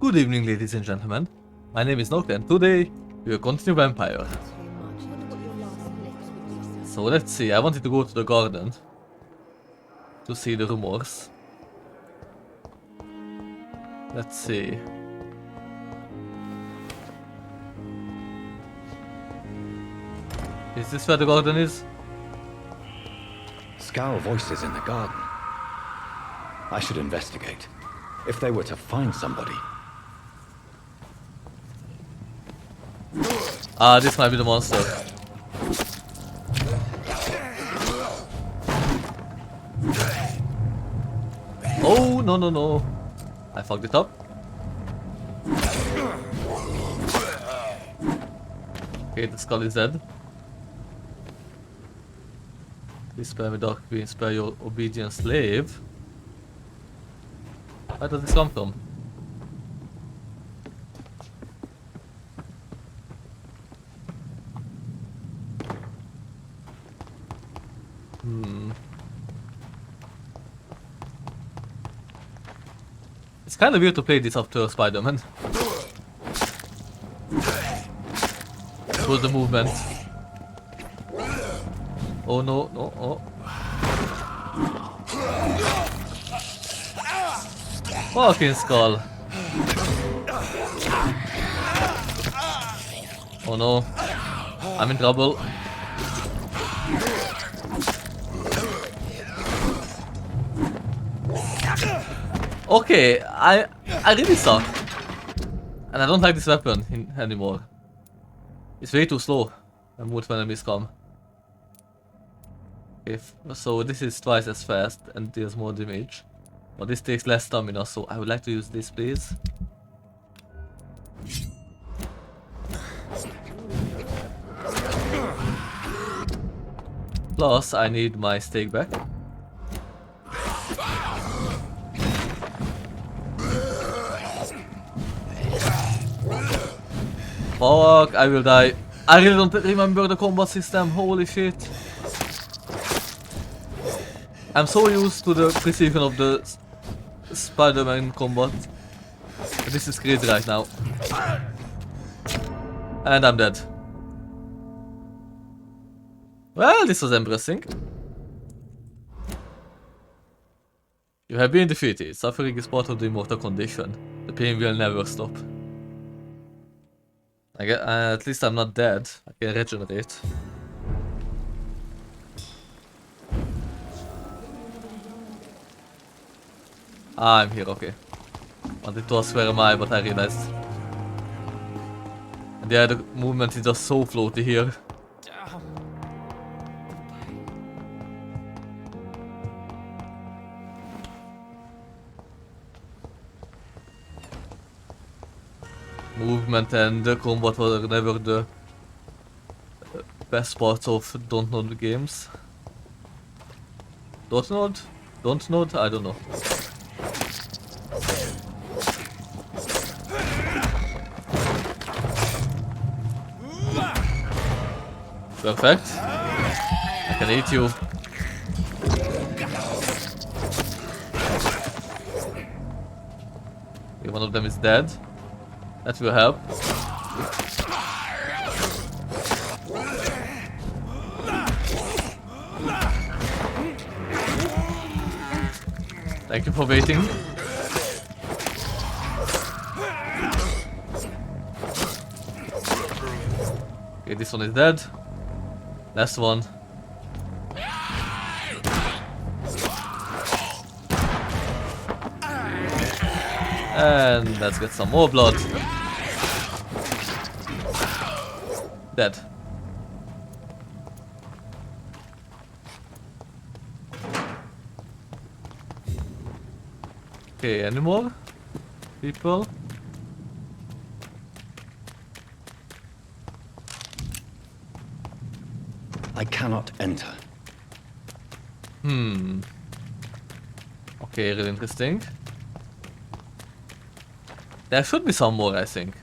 Good evening, ladies and gentlemen. My name is Noctastrum, and today we will continue Vampyr. So let's see, I wanted to go to the garden to see the rumors. Let's see. Is this where the garden is? Skals voices in the garden. I should investigate. If they were to find somebody. Ah, this might be the monster. Oh, no, no, no. I fucked it up. Okay, the skull is dead. Please spare me, Dark Queen, spare your obedient slave. Where does this come from? It's kind of weird to play this after Spider-Man. It was the movement. Oh no, no, oh. Fucking skull. Oh no. I'm in trouble. Okay, I really suck. And I don't like this weapon anymore. It's way too slow when multiple enemies come. So this is twice as fast and deals more damage. But this takes less stamina, so I would like to use this, please. Plus, I need my stake back. Fuck, I will die. I really don't remember the combat system, holy shit. I'm so used to the precision of the Spider-Man combat. This is crazy right now. And I'm dead. Well, this was embarrassing. You have been defeated. Suffering is part of the immortal condition. The pain will never stop. At least I'm not dead. I can regenerate. Ah, I'm here, okay. Wanted to ask where am I, but I realized. And yeah, the movement is just so floaty here. Movement and the combat were never the best parts of Don't Know the games. Don't know? Don't know? I don't know. Perfect. I can eat you. Okay, one of them is dead. That will help. Thank you for waiting. Okay, this one is dead. Last one. And let's get some more blood. Dead. Okay, any more people? I cannot enter. Okay, really interesting. There should be some more, I think.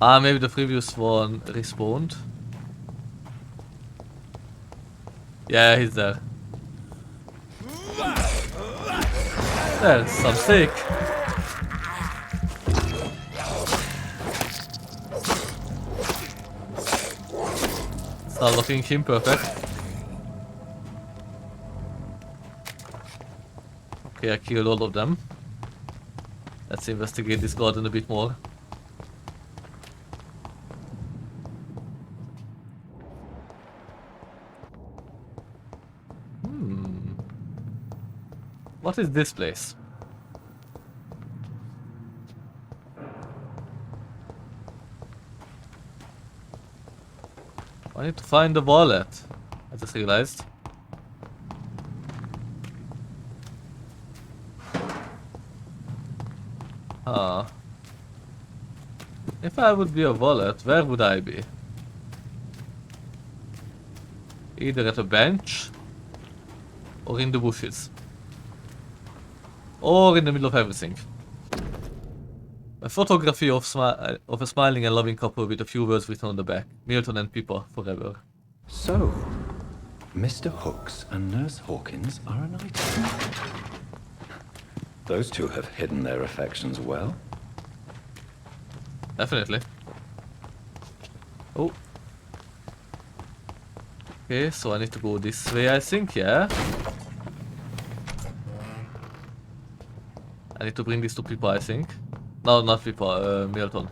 Ah, maybe the previous one respawned. Yeah, he's there. There's some steak. It's not looking imperfect. Okay, I killed all of them. Let's investigate this garden a bit more. What is this place? I need to find the wallet. I just realized. Ah. If I would be a wallet, where would I be? Either at a bench or in the bushes. Or in the middle of everything. A photography of a smiling and loving couple with a few words written on the back. Milton and Pippa forever. So, Mr. Hooks and Nurse Hawkins are an item. Those two have hidden their affections well. Definitely. Oh. Okay, so I need to go this way, I think, yeah? I need to bring this to Pippa, I think. No, not Pippa, Milton.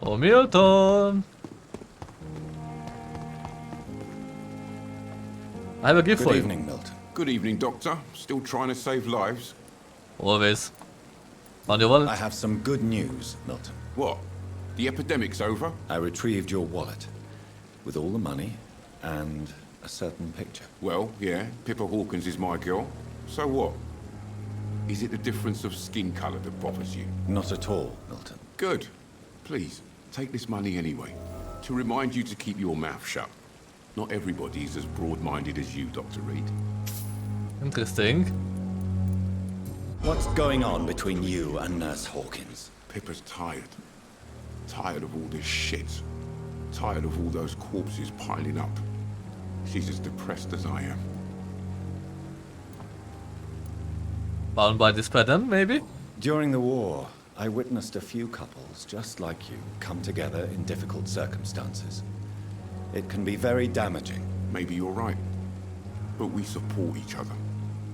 Oh, Milton! I have a gift for you. Good evening, Milton. Good evening, Doctor. Still trying to save lives? Always. Found your wallet? I have some good news, Milton. What? The epidemic's over? I retrieved your wallet with all the money and a certain picture. Well, yeah, Pippa Hawkins is my girl. So what? Is it the difference of skin colour that bothers you? Not at all, Milton. Good. Please, take this money anyway. To remind you to keep your mouth shut. Not everybody's as broad-minded as you, Dr. Reed. Interesting. What's going on between you and Nurse Hawkins? Pippa's tired. Tired of all this shit. Tired of all those corpses piling up. She's as depressed as I am. Bound by this pattern, maybe? During the war, I witnessed a few couples just like you come together in difficult circumstances. It can be very damaging. Maybe you're right. But we support each other.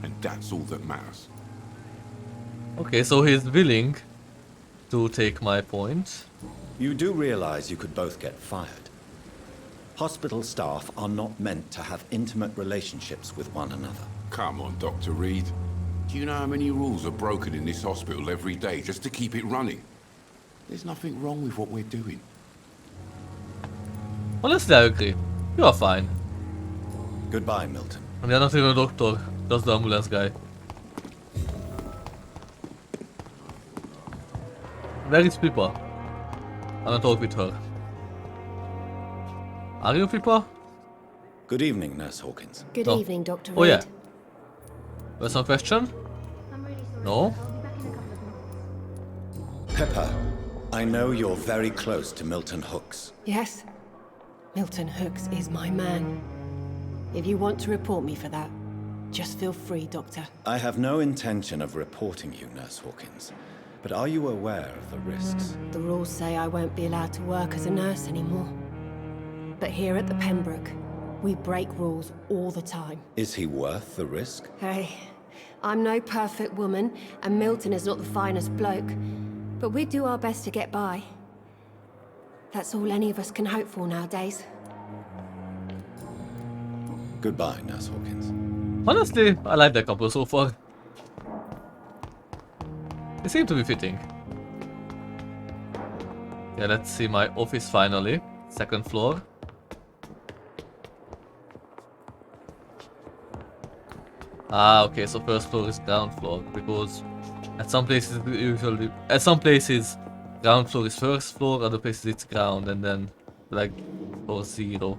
And that's all that matters. Okay, so he's willing to take my point. You do realize you could both get fired. Hospital staff are not meant to have intimate relationships with one another. Come on, Dr. Reed. Do you know how many rules are broken in this hospital every day just to keep it running? There's nothing wrong with what we're doing. Honestly, I agree. You are fine. Goodbye, Milton. And you're not even a doctor, just the ambulance guy. Where is Pippa? I wanna talk with her. Are you Pippa? Good evening, Nurse Hawkins. Good Oh. evening, Dr. Reed. Oh yeah. There's some question? No? Pippa, I know you're very close to Milton Hooks. Yes? Milton Hooks is my man. If you want to report me for that, just feel free, Doctor. I have no intention of reporting you, Nurse Hawkins. But are you aware of the risks? The rules say I won't be allowed to work as a nurse anymore. But here at the Pembroke, we break rules all the time. Is he worth the risk? Hey, I'm no perfect woman, and Milton is not the finest bloke. But we do our best to get by. That's all any of us can hope for nowadays. Goodbye, Nurse Hawkins. Honestly, I like that couple so far. They seem to be fitting. Yeah, let's see my office finally. Second floor. Ah, okay, so first floor is ground floor, because at some places ground floor is first floor, other places it's ground, and then like floor 0.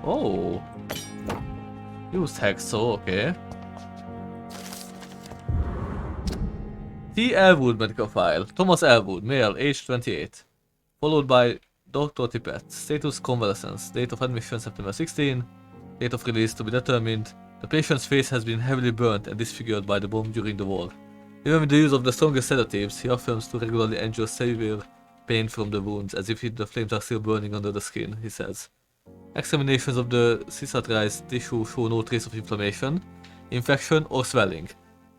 Oh, used Hexo, okay. T. Elwood medical file. Thomas Elwood, male, age 28. Followed by Dr. Tippett. Status convalescence. Date of admission September 16. Date of release to be determined. The patient's face has been heavily burnt and disfigured by the bomb during the war. Even with the use of the strongest sedatives, he affirms to regularly endure severe pain from the wounds, as if the flames are still burning under the skin, he says. Examinations of the cicatrized tissue show no trace of inflammation, infection, or swelling.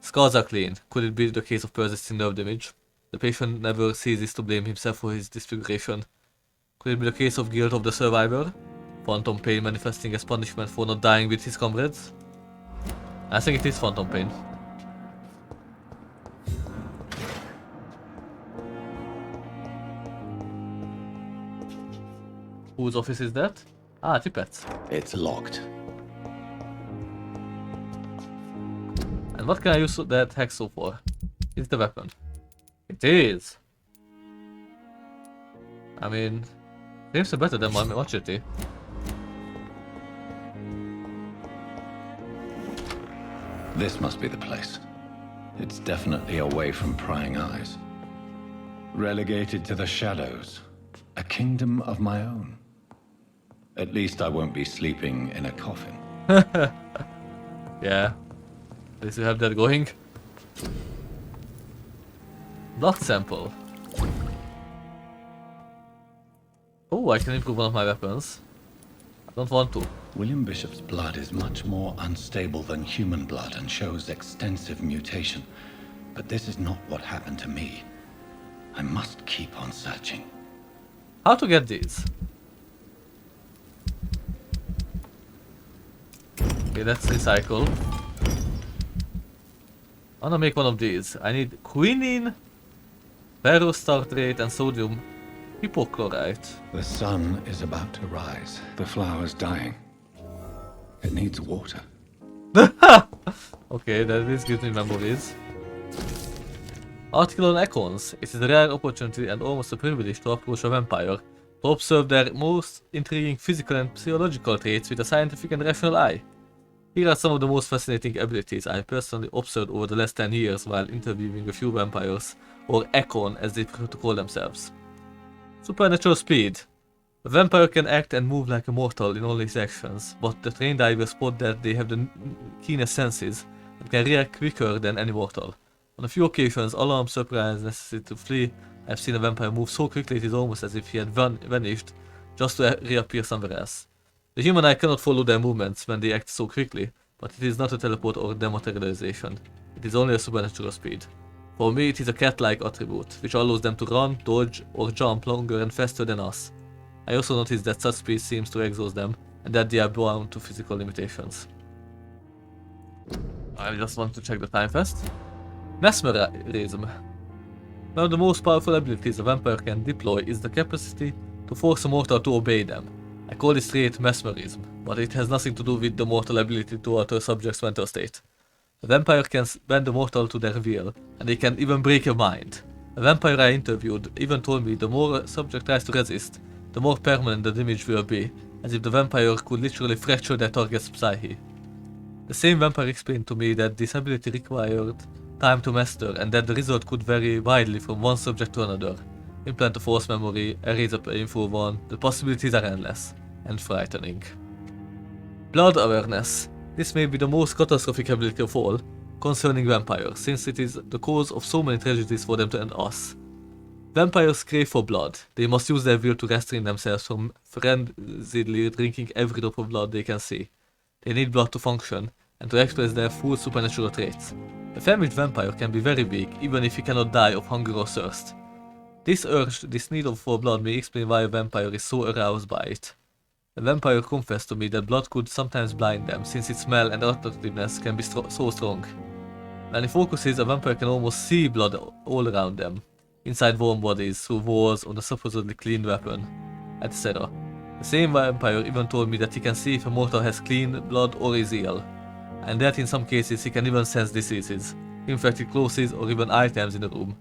Scars are clean. Could it be the case of persisting nerve damage? The patient never ceases to blame himself for his disfiguration. Could it be the case of guilt of the survivor? Phantom pain manifesting as punishment for not dying with his comrades? I think it is phantom pain. Whose office is that? Ah, Tippet's. It's locked. And what can I use that hacksaw for? It's the weapon. It is! I mean, seems better than my machete. This must be the place. It's definitely away from prying eyes. Relegated to the shadows. A kingdom of my own. At least I won't be sleeping in a coffin. Yeah. At least you have that going. Blood sample. Oh, I can improve one of my weapons. I don't want to. William Bishop's blood is much more unstable than human blood and shows extensive mutation. But this is not what happened to me. I must keep on searching. How to get these? Okay, let's recycle. I wanna make one of these. I need quinine, ferrous tartrate, and sodium hypochlorite. The sun is about to rise. The flower's dying. It needs water. Okay, this gives me memories. Article on Econs. It is a rare opportunity and almost a privilege to approach a vampire, to observe their most intriguing physical and psychological traits with a scientific and rational eye. Here are some of the most fascinating abilities I have personally observed over the last 10 years while interviewing a few vampires, or Econ as they prefer to call themselves. Supernatural speed. A vampire can act and move like a mortal in all his actions, but the trained eye will spot that they have the keenest senses and can react quicker than any mortal. On a few occasions, alarm, surprise, necessity to flee, I have seen a vampire move so quickly it is almost as if he had vanished, just to reappear somewhere else. The human eye cannot follow their movements when they act so quickly, but it is not a teleport or dematerialization. It is only a supernatural speed. For me, it is a cat-like attribute, which allows them to run, dodge, or jump longer and faster than us. I also noticed that such speed seems to exhaust them, and that they are bound to physical limitations. I just want to check the time first. Mesmerism. One of the most powerful abilities a vampire can deploy is the capacity to force a mortal to obey them. I call this trait mesmerism, but it has nothing to do with the mortal ability to alter a subject's mental state. A vampire can bend a mortal to their will, and they can even break your mind. A vampire I interviewed even told me the more a subject tries to resist, the more permanent the damage will be, as if the vampire could literally fracture their target's psyche. The same vampire explained to me that this ability required time to master, and that the result could vary widely from one subject to another. Implant a false memory, erase a painful one, the possibilities are endless, and frightening. Blood awareness. This may be the most catastrophic ability of all, concerning vampires, since it is the cause of so many tragedies for them and us. Vampires crave for blood. They must use their will to restrain themselves from frenziedly drinking every drop of blood they can see. They need blood to function, and to express their full supernatural traits. A famished vampire can be very weak, even if he cannot die of hunger or thirst. This urge, this need for blood may explain why a vampire is so aroused by it. A vampire confessed to me that blood could sometimes blind them, since its smell and attractiveness can be so strong. When he focuses, a vampire can almost see blood all around them, inside warm bodies, through walls, on a supposedly clean weapon, etc. The same vampire even told me that he can see if a mortal has clean blood or is ill, and that in some cases he can even sense diseases, infected clothes, or even items in the room.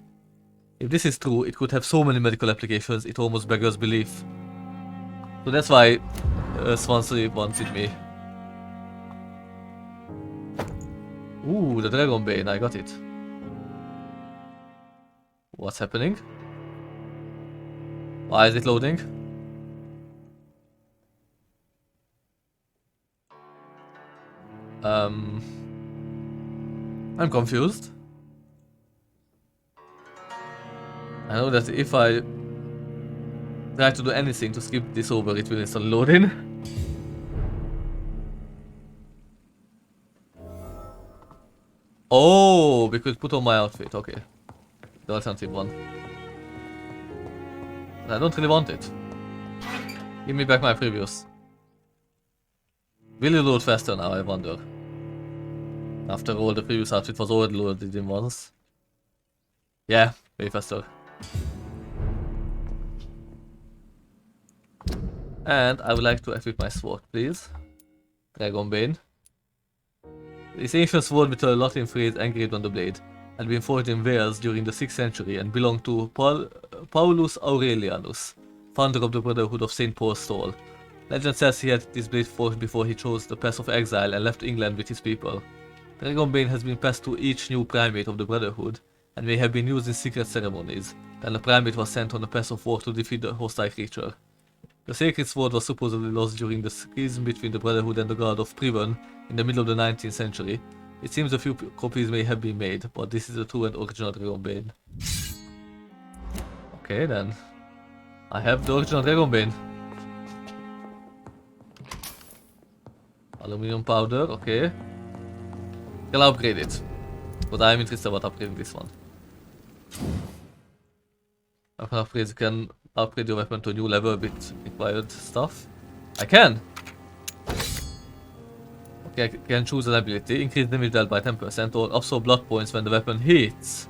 If this is true, it could have so many medical applications it almost beggars belief. So that's why Swansea wanted me. Ooh, the Dragon Bane, I got it. What's happening? Why is it loading? I'm confused. I know that if I try to do anything to skip this over, it will instantly load in. Oh, we could put on my outfit, okay. The alternative one. I don't really want it. Give me back my previous. Will you load faster now, I wonder? After all, the previous outfit was already loaded in once. Yeah, way faster. And I would like to equip my sword, please. Dragonbane. This ancient sword with a Latin phrase engraved on the blade had been forged in Wales during the 6th century and belonged to Paulus Aurelianus, founder of the Brotherhood of St. Paul's Stall. Legend says he had this blade forged before he chose the path of exile and left England with his people. Dragonbane has been passed to each new primate of the Brotherhood and may have been used in secret ceremonies. Then the primate was sent on a path of war to defeat the hostile creature. The sacred sword was supposedly lost during the schism between the Brotherhood and the God of Priven in the middle of the 19th century. It seems a few copies may have been made, but this is the true and original Dragonbane. Okay then. I have the original Dragonbane. Aluminum powder, okay. Can upgrade it. But I'm interested about upgrading this one. Weapon upgrades, you can upgrade your weapon to a new level with required stuff. I can! Okay, I can choose an ability. Increase damage dealt by 10% or absorb blood points when the weapon hits.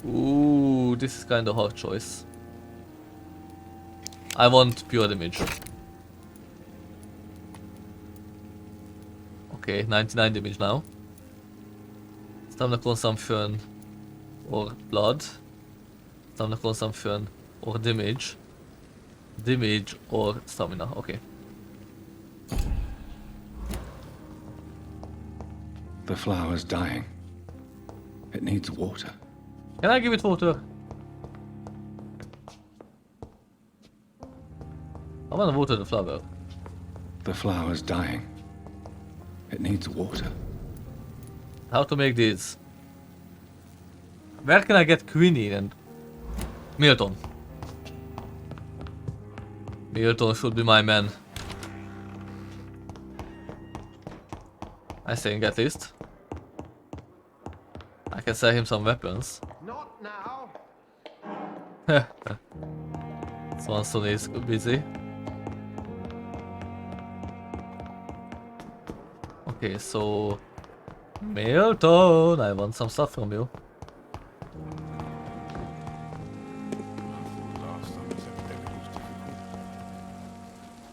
Ooh, this is kind of hard choice. I want pure damage. Okay, 99 damage now. Stamina consumption or blood. Stamina consumption or damage. Damage or stamina, okay. The flower's dying. It needs water. Can I give it water? I want to water the flower. The flower's dying. It needs water. How to make this? Where can I get quinine and Milton? Milton should be my man. I think at least. I can sell him some weapons. Not now. Swanson is busy. Okay, so Milton, I want some stuff from you.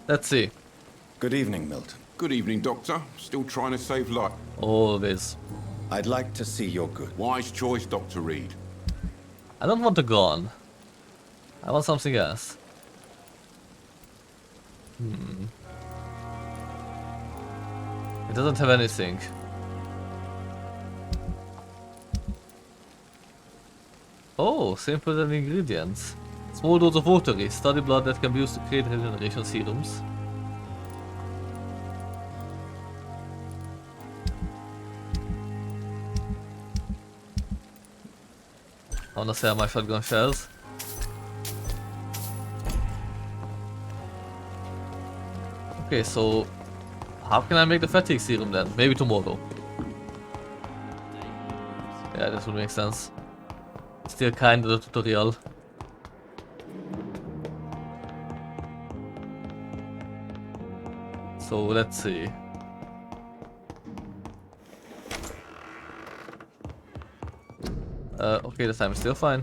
Let's see. Good evening, Milton. Good evening, Doctor. Still trying to save life. Always. I'd like to see your goods. Wise choice, Dr. Reed. I don't want a gun. I want something else. It doesn't have anything. Oh, simple than ingredients. Small dose of watery, study blood that can be used to create regeneration serums. I wanna sell my shotgun shells. Okay, so how can I make the fatigue serum then? Maybe tomorrow. Yeah, this would make sense. Still kind of the tutorial. So let's see. Okay, this time is still fine.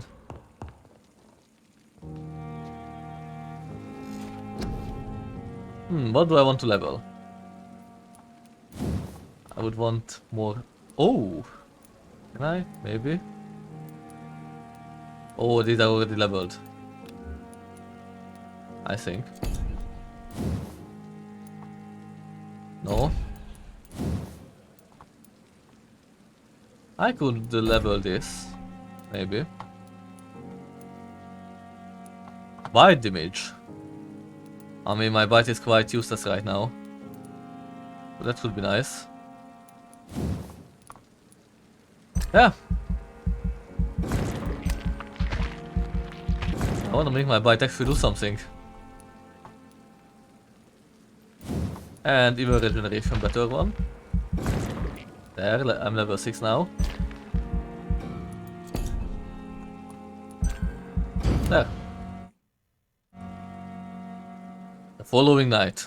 What do I want to level? I would want more. Oh! Can I? Maybe? Oh, these are already leveled. I think. No? I could level this. Maybe. Bite damage. I mean, my bite is quite useless right now. But that would be nice. Yeah. I wanna make my bite actually do something. And even regeneration better one. There, I'm level 6 now. There. The following night.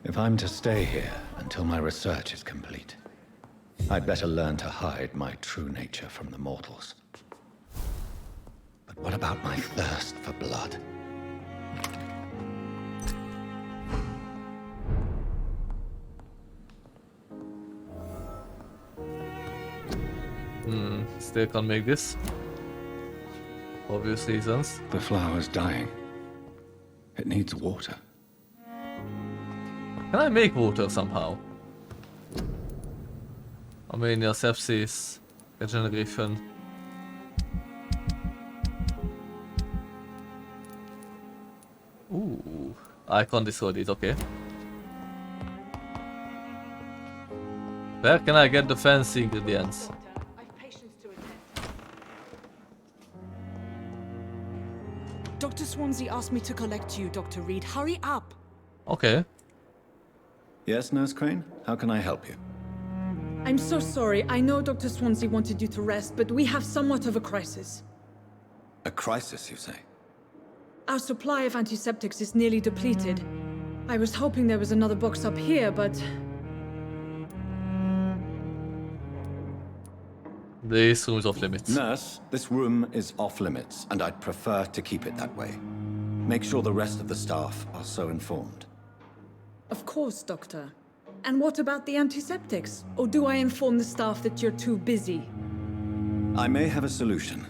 If I'm to stay here until my research is complete, I'd better learn to hide my true nature from the mortals. But what about my thirst for blood? Still can't make this. Obvious reasons. The flower's dying. It needs water. Can I make water somehow? Armenia, sepsis, regeneration. Ooh, I can't destroy it, okay. Where can I get the fancy ingredients? Dr. Swansea asked me to collect you, Dr. Reed. Hurry up! Okay. Yes, Nurse Crane? How can I help you? I'm so sorry. I know Dr. Swansea wanted you to rest, but we have somewhat of a crisis. A crisis, you say? Our supply of antiseptics is nearly depleted. I was hoping there was another box up here, but... This room is off limits. Nurse, this room is off limits, and I'd prefer to keep it that way. Make sure the rest of the staff are so informed. Of course, Doctor. And what about the antiseptics? Or do I inform the staff that you're too busy? I may have a solution.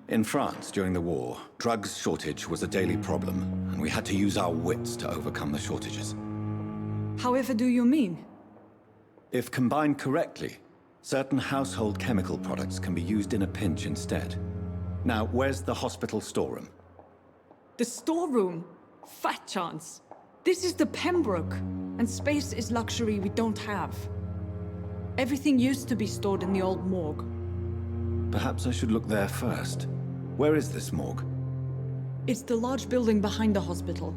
In France, during the war, drugs shortage was a daily problem, and we had to use our wits to overcome the shortages. However do you mean? If combined correctly, certain household chemical products can be used in a pinch instead. Now, where's the hospital storeroom? The storeroom? Fat chance. This is the Pembroke, and space is luxury we don't have. Everything used to be stored in the old morgue. Perhaps I should look there first. Where is this morgue? It's the large building behind the hospital.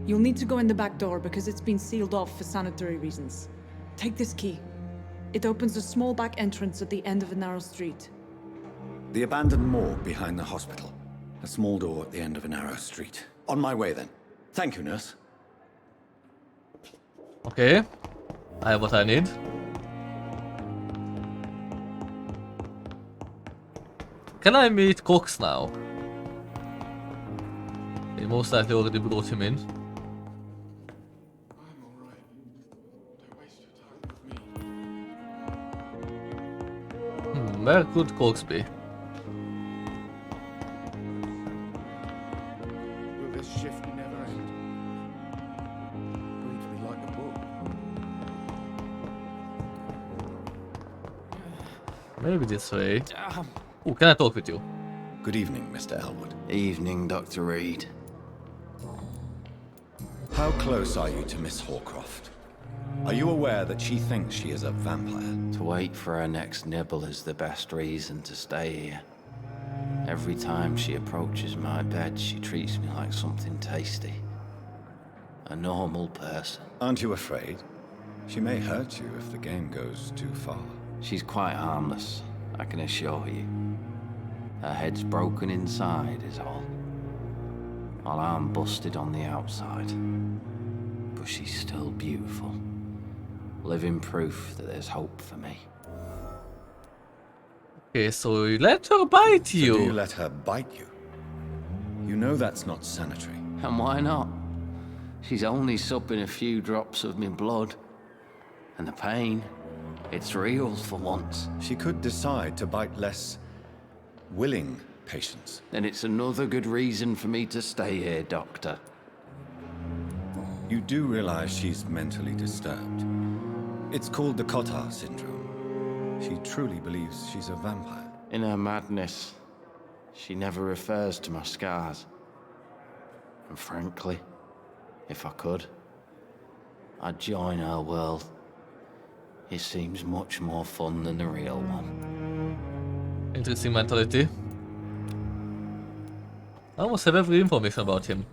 You'll need to go in the back door because it's been sealed off for sanitary reasons. Take this key. It opens a small back entrance at the end of a narrow street. The abandoned morgue behind the hospital. A small door at the end of a narrow street. On my way then. Thank you, nurse. Okay. I have what I need. Can I meet Cox now? He most likely already brought him in. Where could Cox be? Will this shift never end? Reads me like a book. Maybe this way. Oh, can I talk with you? Good evening, Mr. Elwood. Evening, Dr. Reed. How close are you to Miss Horcroft? Are you aware that she thinks she is a vampire? To wait for her next nibble is the best reason to stay here. Every time she approaches my bed, she treats me like something tasty. A normal person. Aren't you afraid? She may hurt you if the game goes too far. She's quite harmless, I can assure you. Her head's broken inside is all. While I'm busted on the outside. But she's still beautiful. Living proof that there's hope for me. Okay, so you let her bite you. So do you let her bite you? You know that's not sanitary. And why not? She's only supping a few drops of me blood. And the pain, it's real for once. She could decide to bite less willing patients. Then it's another good reason for me to stay here, Doctor. You do realize she's mentally disturbed. It's called the Cotard syndrome. She truly believes she's a vampire. In her madness, she never refers to my scars. And frankly, if I could, I'd join her world. It seems much more fun than the real one. Interesting mentality. I almost have every information about him.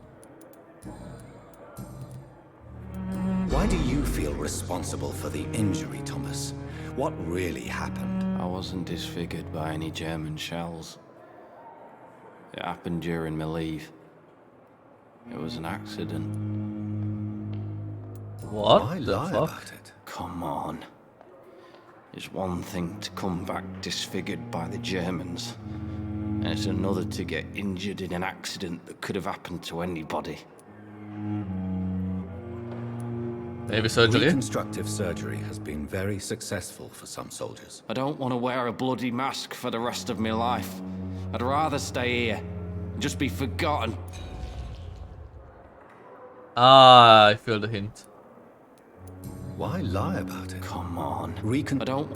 Why do you feel responsible for the injury, Thomas? What really happened? I wasn't disfigured by any German shells. It happened during my leave. It was an accident. What Why the lie fuck? about it? Come on. It's one thing to come back disfigured by the Germans, and it's another to get injured in an accident that could have happened to anybody. Maybe surgery? Reconstructive surgery has been very successful for some soldiers. I don't want to wear a bloody mask for the rest of my life. I'd rather stay here and just be forgotten. Ah, I feel the hint. Why lie about it? Come on. Recon- I don't...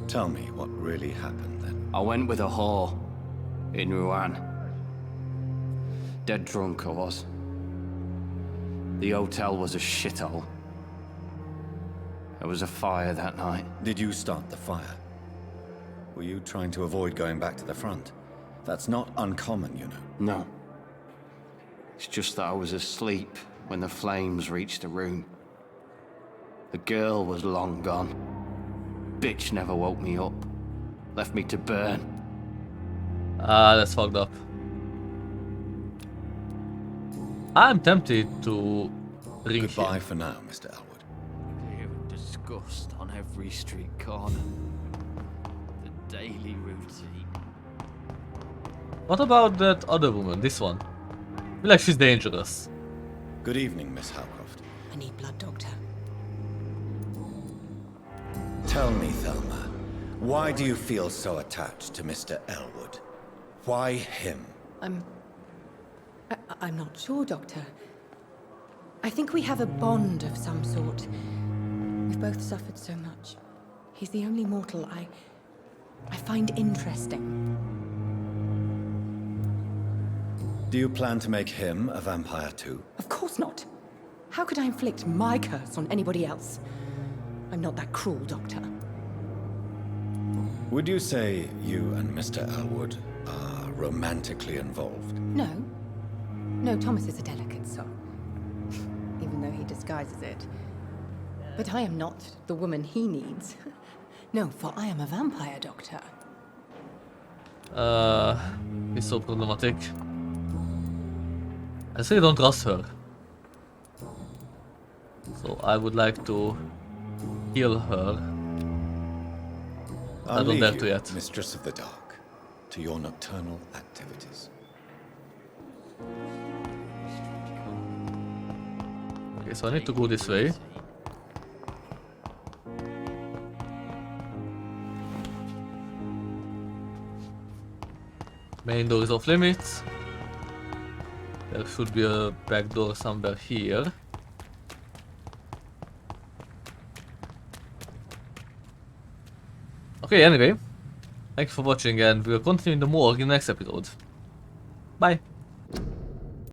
Tell me what really happened then. I went with a whore in Rouen. Dead drunk I was. The hotel was a shithole. There was a fire that night. Did you start the fire? Were you trying to avoid going back to the front? That's not uncommon, you know. No. It's just that I was asleep when the flames reached the room. The girl was long gone. Bitch never woke me up. Left me to burn. Ah, that's fucked up. I'm tempted to ring Goodbye him. for now, Mr. Elwood. Fear and disgust on every street corner. The daily routine. What about that other woman, this one? I feel like she's dangerous. Good evening, Miss Howcroft. I need blood, Doctor. Tell me, Thelma, why do you feel so attached to Mr. Elwood? Why him? I'm not sure, Doctor. I think we have a bond of some sort. We've both suffered so much. He's the only mortal I find interesting. Do you plan to make him a vampire too? Of course not. How could I inflict my curse on anybody else? I'm not that cruel, Doctor. Would you say you and Mr. Elwood are romantically involved? No. No, Thomas is a delicate soul. Even though he disguises it. But I am not the woman he needs. No, for I am a vampire, Doctor. It's so problematic. I say don't trust her. So I would like to kill her. I I'll don't leave dare you, to yet. Mistress of the Dark, to your nocturnal activities. Okay, so I need to go this way. Main door is off limits. There should be a back door somewhere here. Okay, anyway, thank you for watching and we'll continue in the morgue in the next episode. Bye!